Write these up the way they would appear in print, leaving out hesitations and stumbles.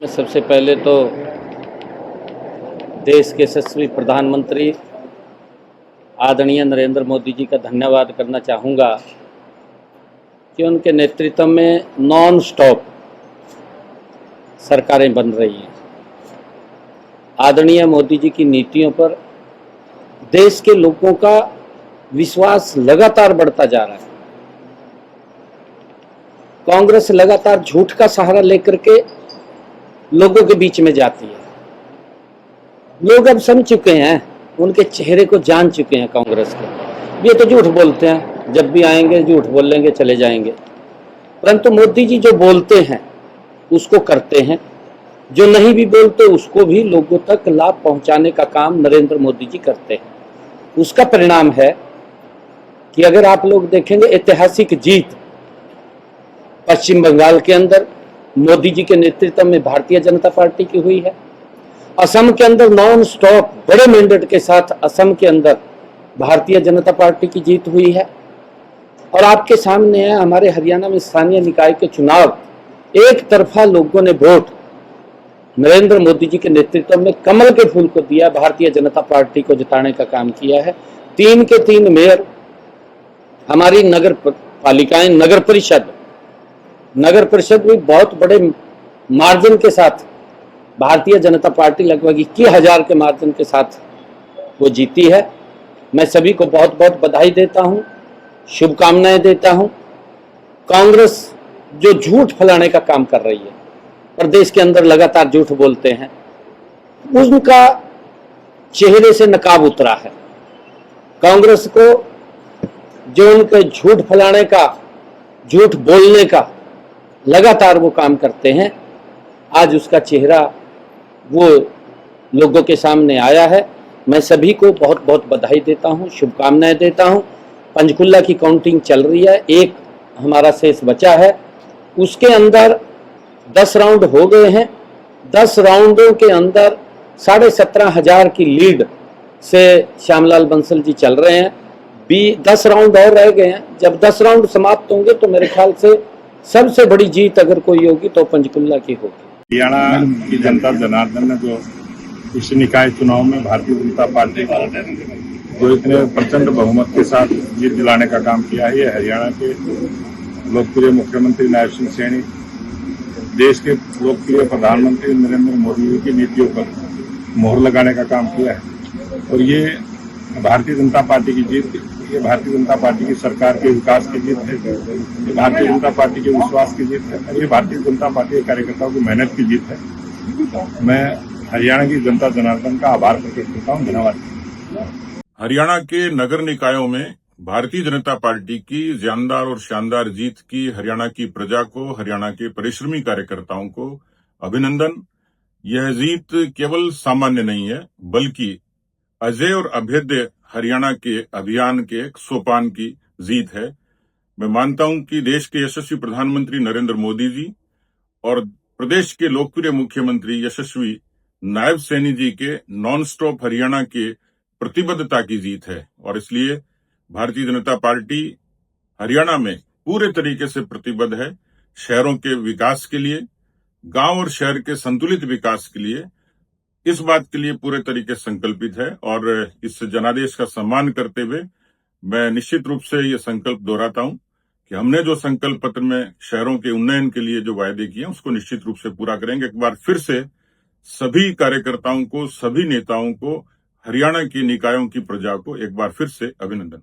सबसे पहले तो देश के यशस्वी प्रधानमंत्री आदरणीय नरेंद्र मोदी जी का धन्यवाद करना चाहूँगा कि उनके नेतृत्व में नॉन स्टॉप सरकारें बन रही हैं। आदरणीय मोदी जी की नीतियों पर देश के लोगों का विश्वास लगातार बढ़ता जा रहा है। कांग्रेस लगातार झूठ का सहारा लेकर के लोगों के बीच में जाती है। लोग अब समझ चुके हैं, उनके चेहरे को जान चुके हैं कांग्रेस के। ये तो झूठ बोलते हैं, जब भी आएंगे झूठ बोलेंगे, चले जाएंगे। परंतु मोदी जी जो बोलते हैं उसको करते हैं, जो नहीं भी बोलते उसको भी लोगों तक लाभ पहुंचाने का काम नरेंद्र मोदी जी करते हैं। उसका परिणाम है कि अगर आप लोग देखेंगे, ऐतिहासिक जीत पश्चिम बंगाल के अंदर मोदी जी के नेतृत्व में भारतीय जनता पार्टी की हुई है। असम के अंदर नॉन स्टॉप बड़े मैंडेट के साथ असम के अंदर भारतीय जनता पार्टी की जीत हुई है। और आपके सामने है हमारे हरियाणा में स्थानीय निकाय के चुनाव, एक तरफा लोगों ने वोट नरेंद्र मोदी जी के नेतृत्व में कमल के फूल को दिया, भारतीय जनता पार्टी को जिताने का काम किया है। 3 के 3 मेयर, हमारी नगर पालिकाएं, नगर परिषद भी बहुत बड़े मार्जिन के साथ भारतीय जनता पार्टी लगभग 21,000 के मार्जिन के साथ वो जीती है। मैं सभी को बहुत बहुत बधाई देता हूं, शुभकामनाएं देता हूं। कांग्रेस जो झूठ फैलाने का काम कर रही है, प्रदेश के अंदर लगातार झूठ बोलते हैं, उनका चेहरे से नकाब उतरा है। कांग्रेस को जो उनके झूठ फैलाने का, झूठ बोलने का लगातार वो काम करते हैं, आज उसका चेहरा वो लोगों के सामने आया है। मैं सभी को बहुत बहुत बधाई देता हूं, शुभकामनाएं देता हूं। पंचकुला की काउंटिंग चल रही है, एक हमारा शेष बचा है, उसके अंदर 10 राउंड हो गए हैं। 10 राउंडों के अंदर 17,500 की लीड से श्यामलाल बंसल जी चल रहे हैं। 10 राउंड और रह गए हैं। जब 10 राउंड समाप्त होंगे तो मेरे ख्याल से सबसे बड़ी जीत अगर कोई होगी तो पंचकुला की होगी। हरियाणा की जनता जनार्दन ने जो इस निकाय चुनाव में भारतीय जनता पार्टी को जो इतने प्रचंड बहुमत के साथ जीत दिलाने का काम किया है, ये हरियाणा के लोकप्रिय मुख्यमंत्री नायब सिंह सैनी, देश के लोकप्रिय प्रधानमंत्री नरेंद्र मोदी जी की नीतियों पर मोहर लगाने का काम किया है। और ये भारतीय जनता पार्टी की जीत, ये भारतीय जनता पार्टी की सरकार के विकास की जीत है, ये भारतीय जनता पार्टी के विश्वास की जीत है, ये भारतीय जनता पार्टी के कार्यकर्ताओं की मेहनत की जीत है। मैं हरियाणा की जनता जनार्दन का आभार प्रकट करता हूँ। धन्यवाद। हरियाणा के नगर निकायों में भारतीय जनता पार्टी की जानदार और शानदार जीत की हरियाणा की प्रजा को, हरियाणा के परिश्रमी कार्यकर्ताओं को अभिनंदन। यह जीत केवल सामान्य नहीं है, बल्कि अजय और अभेद्य हरियाणा के अभियान के एक सोपान की जीत है। मैं मानता हूं कि देश के यशस्वी प्रधानमंत्री नरेंद्र मोदी जी और प्रदेश के लोकप्रिय मुख्यमंत्री यशस्वी नायब सैनी जी के नॉन स्टॉप हरियाणा के प्रतिबद्धता की जीत है। और इसलिए भारतीय जनता पार्टी हरियाणा में पूरे तरीके से प्रतिबद्ध है, शहरों के विकास के लिए, गांव और शहर के संतुलित विकास के लिए, इस बात के लिए पूरे तरीके से संकल्पित है। और इस जनादेश का सम्मान करते हुए मैं निश्चित रूप से ये संकल्प दोहराता हूं कि हमने जो संकल्प पत्र में शहरों के उन्नयन के लिए जो वायदे किए उसको निश्चित रूप से पूरा करेंगे। एक बार फिर से सभी कार्यकर्ताओं को, सभी नेताओं को, हरियाणा की निकायों की प्रजा को एक बार फिर से अभिनंदन।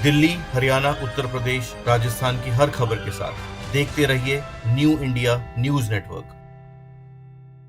दिल्ली, हरियाणा, उत्तर प्रदेश, राजस्थान की हर खबर के साथ देखते रहिए न्यू इंडिया न्यूज नेटवर्क।